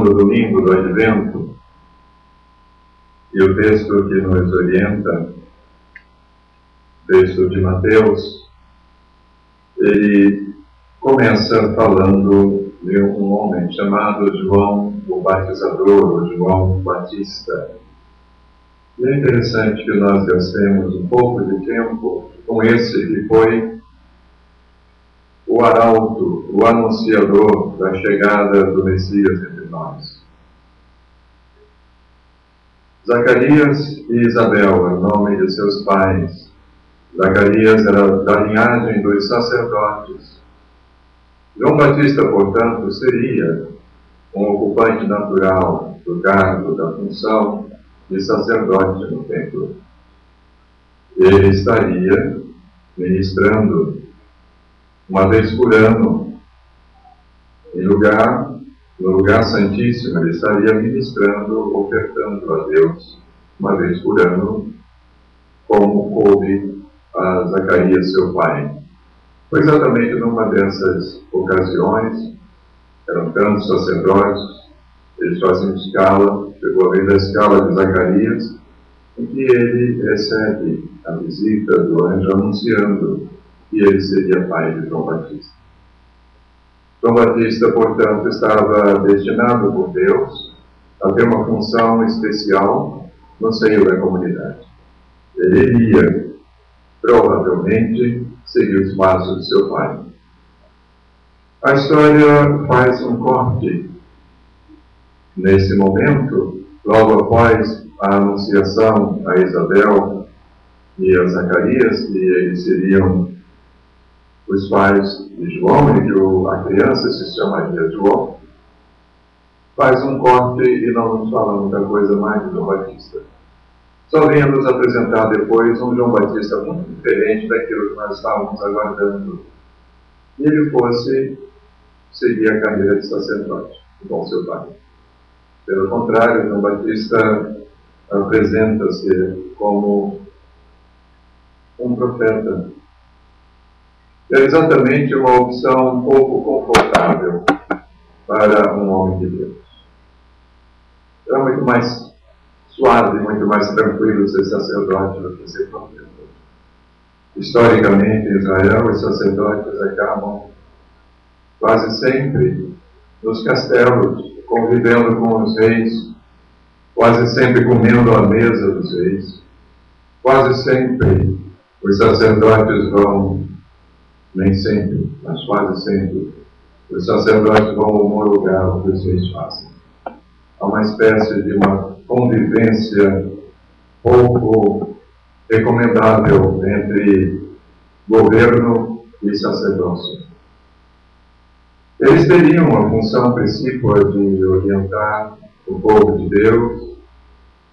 do domingo do Advento, e o texto que nos orienta, texto de Mateus, ele começa falando de um homem chamado João o Batizador, ou João Batista. E é interessante que nós gastemos um pouco de tempo com esse que foi o arauto, o anunciador da chegada do Messias entre nós. Zacarias e Isabel é o nome de seus pais. Zacarias era da linhagem dos sacerdotes. João Batista, portanto, seria um ocupante natural do cargo, da função de sacerdote no templo. Ele estaria ministrando uma vez por ano no lugar santíssimo. Ele estaria ministrando, ofertando a Deus uma vez por ano, como coube a Zacarias, seu pai. Foi exatamente numa dessas ocasiões, eram tantos sacerdotes, eles faziam escala, chegou a vez da escala de Zacarias, em que ele recebe a visita do anjo anunciando que ele seria pai de João Batista. João Batista, portanto, estava destinado por Deus a ter uma função especial no seio da comunidade. Ele iria, provavelmente, seguir os passos de seu pai. A história faz um corte nesse momento, logo após a anunciação a Isabel e a Zacarias, que eles seriam os pais de João, e que a criança se chamaria João. Faz um corte e não nos fala muita coisa mais de João Batista. Só venha nos apresentar depois um João Batista muito diferente daquilo que nós estávamos aguardando. E ele fosse seguir a carreira de sacerdote, igual seu pai. Pelo contrário, João Batista apresenta-se como um profeta. É exatamente uma opção um pouco confortável para um homem de Deus. É muito mais suave, muito mais tranquilo ser sacerdote do que ser profeta. Historicamente, em Israel, os sacerdotes acabam quase sempre nos castelos, convivendo com os reis, quase sempre comendo à mesa dos reis. Quase sempre os sacerdotes vão, nem sempre, mas quase sempre, os sacerdotes vão homologar o que os reis fazem. Há uma espécie de uma convivência pouco recomendável entre governo e sacerdócio. Eles teriam a função principal de orientar o povo de Deus,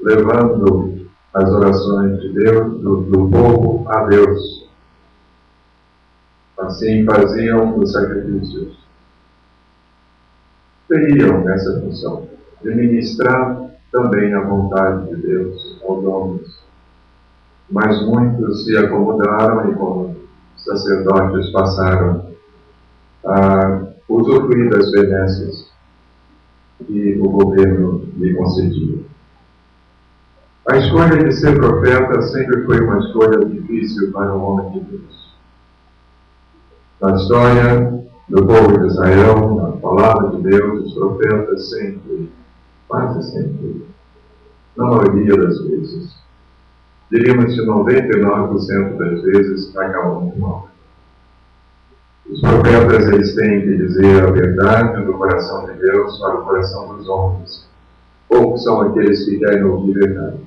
levando as orações de Deus, do povo a Deus. Assim faziam os sacrifícios. Teriam essa função de ministrar também a vontade de Deus aos homens. Mas muitos se acomodaram e, como sacerdotes, passaram a usufruir das benesses que o governo lhe concedia. A escolha de ser profeta sempre foi uma escolha difícil para o homem de Deus. Na história do povo de Israel, na palavra de Deus, os profetas sempre, quase sempre, na maioria das vezes, diríamos que 99% das vezes, acabam com mal. Os profetas, eles têm que dizer a verdade do coração de Deus para o coração dos homens. Poucos são aqueles que querem ouvir verdade.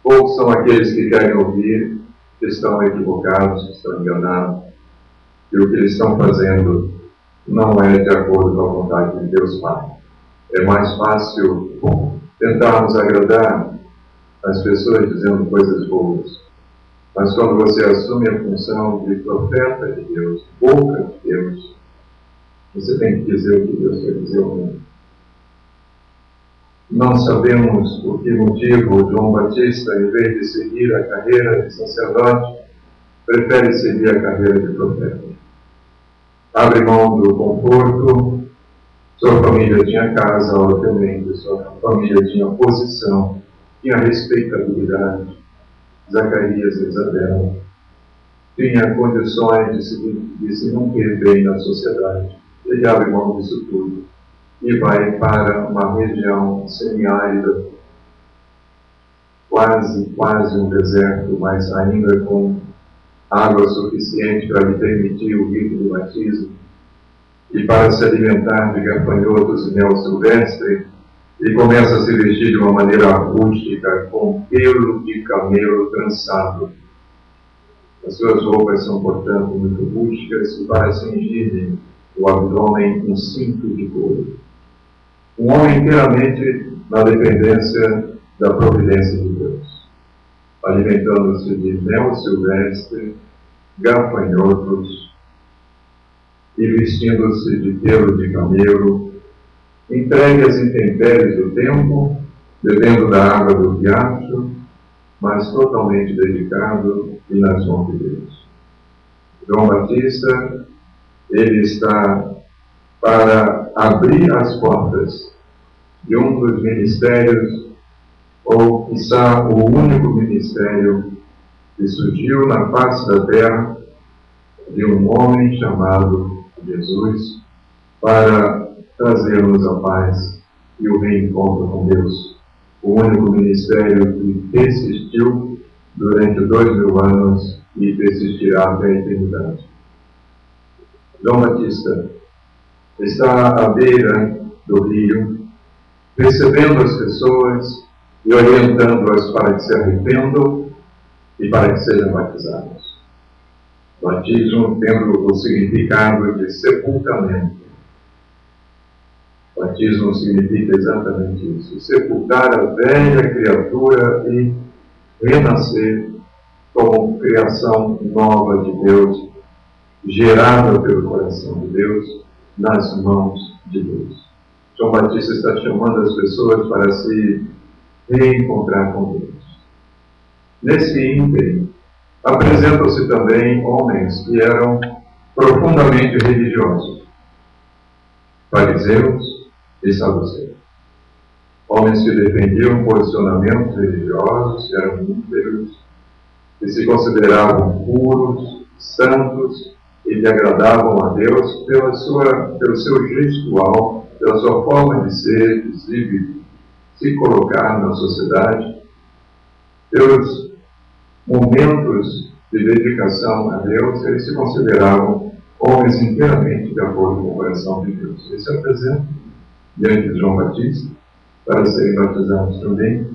Poucos são aqueles que querem ouvir que estão equivocados, que estão enganados, e o que eles estão fazendo não é de acordo com a vontade de Deus Pai. É mais fácil tentarmos agradar as pessoas dizendo coisas boas. Mas quando você assume a função de profeta de Deus, boca de Deus, você tem que dizer o que Deus quer dizer ao mundo. Não sabemos por que motivo João Batista, em vez de seguir a carreira de sacerdote, prefere seguir a carreira de profeta. Abre mão do conforto, Sua família tinha casa, obviamente, sua família tinha posição, tinha respeitabilidade. Zacarias e Isabel tinha condições de se manter bem na sociedade. Ele abre mão disso tudo e vai para uma região semiárida, quase um deserto, mas ainda com água suficiente para lhe permitir o rito do batismo. E para se alimentar de gafanhotos e mel silvestre, ele começa a se vestir de uma maneira rústica, com pelo de camelo trançado. As suas roupas são, portanto, muito rústicas e para cingirem o abdômen um cinto de couro. Um homem inteiramente na dependência da providência de Deus, alimentando-se de mel silvestre, gafanhotos e vestindo-se de pelo de camelo, entregue às intempéries do tempo, bebendo da água do riacho, mas totalmente dedicado e nas mãos de Deus. João Batista, ele está para abrir as portas de um dos ministérios, ou quiçá o único ministério que surgiu na face da terra, de um homem chamado Jesus, para trazer-nos a paz e o reencontro com Deus. O único ministério que persistiu durante 2000 anos e persistirá até a eternidade. João Batista está à beira do rio, recebendo as pessoas e orientando-as para que se arrependam e para que sejam batizados. Batismo tendo o significado de sepultamento. Batismo significa exatamente isso: sepultar a velha criatura e renascer como criação nova de Deus, gerada pelo coração de Deus, nas mãos de Deus. João Batista está chamando as pessoas para se reencontrar com Deus. Nesse ínterim, apresentam-se também homens que eram profundamente religiosos, fariseus e saduceus. Homens que defendiam posicionamentos religiosos, que eram íntegros, que se consideravam puros, santos e que agradavam a Deus pelo seu gestual, pela sua forma de ser, de se colocar na sociedade, pelos momentos de dedicação a Deus. Eles se consideravam homens inteiramente de acordo com o coração de Deus. Eles se apresentam diante de João Batista para serem batizados também,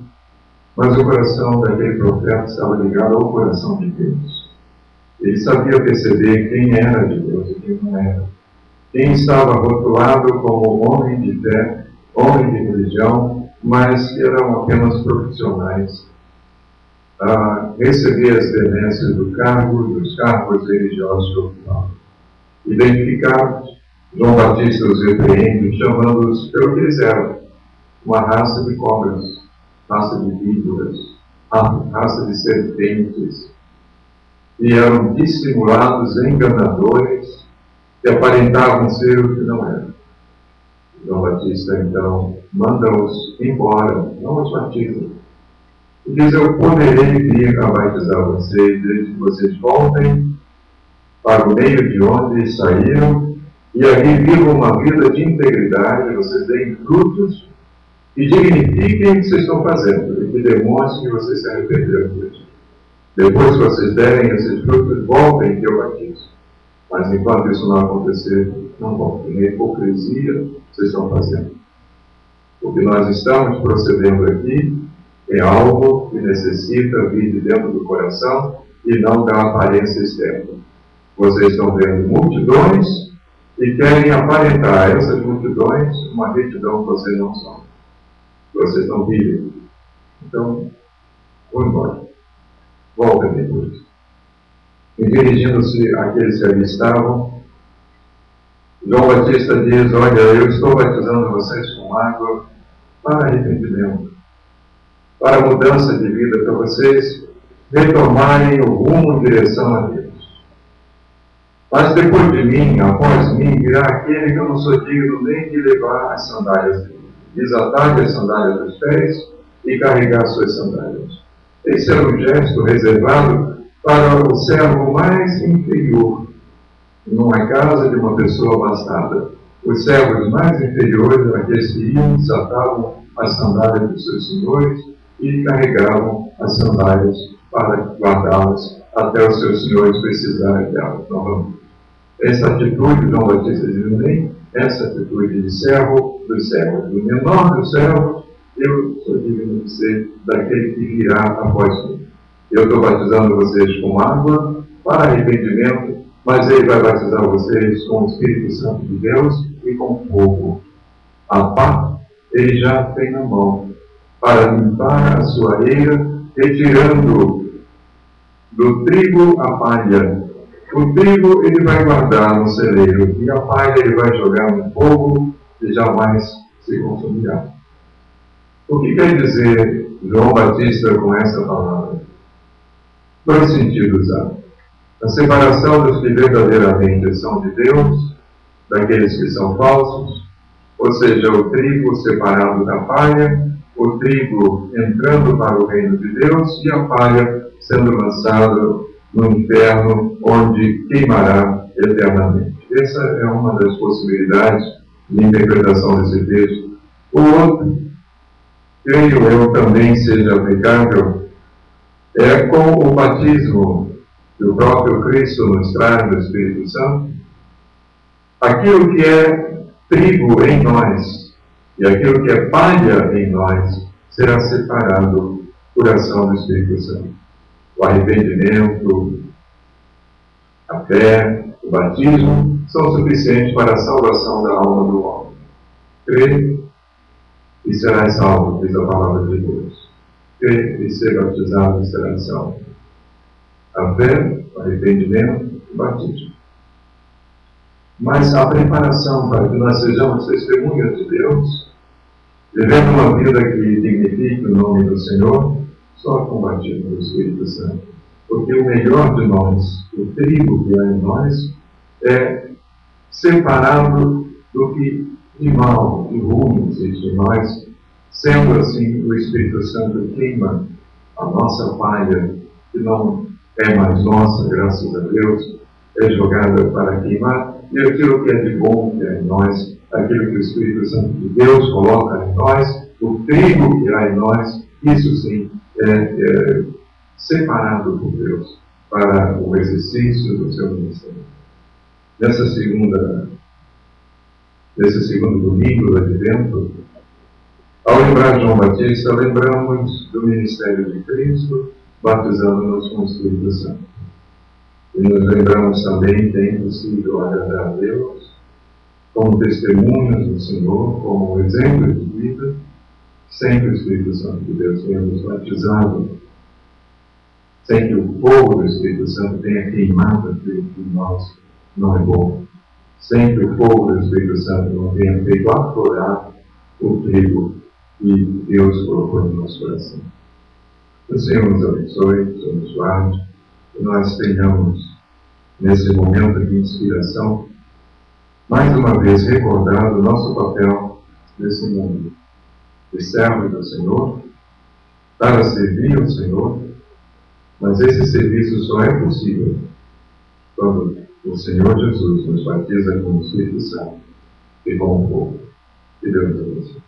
mas o coração daquele profeta estava ligado ao coração de Deus. Ele sabia perceber quem era de Deus e quem não era. Quem estava rotulado como homem de fé, homem de religião, mas que eram apenas profissionais a receber as benesses dos cargos religiosos que ocupavam. Identificados, João Batista os repreende, chamando-os pelo que eles eram: uma raça de cobras, raça de víboras, raça de serpentes, e eram dissimulados, enganadores, que aparentavam ser o que não eram. João Batista, então, manda-os embora, não os batiza. E diz: eu poderei vir a batizar vocês, desde que vocês voltem para o meio de onde saíram, e ali vivam uma vida de integridade, vocês deem frutos e dignifiquem o que vocês estão fazendo, e que demonstrem que vocês se arrependeram disso. Depois que vocês derem esses frutos, voltem que eu batizo. Mas enquanto isso não acontecer, não voltem. A hipocrisia vocês estão fazendo. O que nós estamos procedendo aqui é algo que necessita vir de dentro do coração e não da aparência externa. Vocês estão vendo multidões e querem aparentar a essas multidões uma retidão que vocês não são. Vocês estão vivos. Então, vão embora. Voltem depois. E dirigindo-se àqueles que ali estavam, João Batista diz: olha, eu estou batizando vocês com água para arrependimento, para mudança de vida, para vocês retomarem o rumo em direção a Deus. Mas depois de mim, após mim, virá aquele que eu não sou digno nem de levar as sandálias dele. Desatar-lhe as sandálias dos pés e carregar suas sandálias. Esse era um gesto reservado para o servo mais inferior, numa casa de uma pessoa abastada. Os servos mais inferiores eram aqueles que iam, desatavam as sandálias dos seus senhores e carregavam as sandálias para guardá-las até os seus senhores precisarem delas novamente. Essa atitude, João Batista diz, nem essa atitude de servo dos servos, do menor dos servos, eu sou digno de ser daquele que virá após mim. Eu estou batizando vocês com água para arrependimento, mas ele vai batizar vocês com o Espírito Santo de Deus e com fogo. A pá ele já tem na mão para limpar a sua eira, retirando do trigo a palha. O trigo ele vai guardar no celeiro e a palha ele vai jogar no fogo e jamais se consumirá. O que quer dizer João Batista com essa palavra? Dois sentidos há. A separação dos que verdadeiramente são de Deus, daqueles que são falsos, ou seja, o trigo separado da palha, o trigo entrando para o reino de Deus e a palha sendo lançada no inferno, onde queimará eternamente. Essa é uma das possibilidades de interpretação desse texto. O outro, creio eu, também seja aplicável, é com o batismo que o próprio Cristo nos traz do Espírito Santo. Aquilo que é trigo em nós e aquilo que é palha em nós será separado por ação do Espírito Santo. O arrependimento, a fé, o batismo são suficientes para a salvação da alma do homem. Crê e serás salvo, diz a palavra de Deus. Crê e ser batizado e serás salvo. A fé, o arrependimento, o batismo. Mas a preparação para que nós sejamos testemunhas de Deus, vivendo uma vida que dignifique o nome do Senhor, só com o batismo do Espírito Santo. Porque o melhor de nós, o trigo que há em nós, é separado do que de mal, de ruim existe em nós. Sendo assim, o Espírito Santo queima a nossa palha, que não é mais nossa, graças a Deus, é jogada para queimar, e aquilo que é de bom que há em nós, aquilo que o Espírito Santo de Deus coloca em nós, o trigo que há em nós, isso sim é separado por Deus para o exercício do seu ministério. Nesse segundo domingo do Advento, ao lembrar João Batista, lembramos do ministério de Cristo, batizando-nos com o Espírito Santo. E nos lembramos também que é impossível agradar a Deus como testemunhas do Senhor, como exemplo de vida, sem que o Espírito Santo de Deus tenha nos batizado, sem que o fogo do Espírito Santo tenha queimado aquilo que em nós não é bom, sem que o fogo do Espírito Santo não tenha feito aflorar o trigo que Deus colocou no nosso coração. Que o Senhor nos abençoe, que o Senhor nos guarde, que nós tenhamos, nesse momento de inspiração, mais uma vez recordado o nosso papel nesse mundo, de servo do Senhor, para servir ao Senhor, mas esse serviço só é possível quando o Senhor Jesus nos batiza com o Espírito Santo e com o fogo. Que Deus nos abençoe.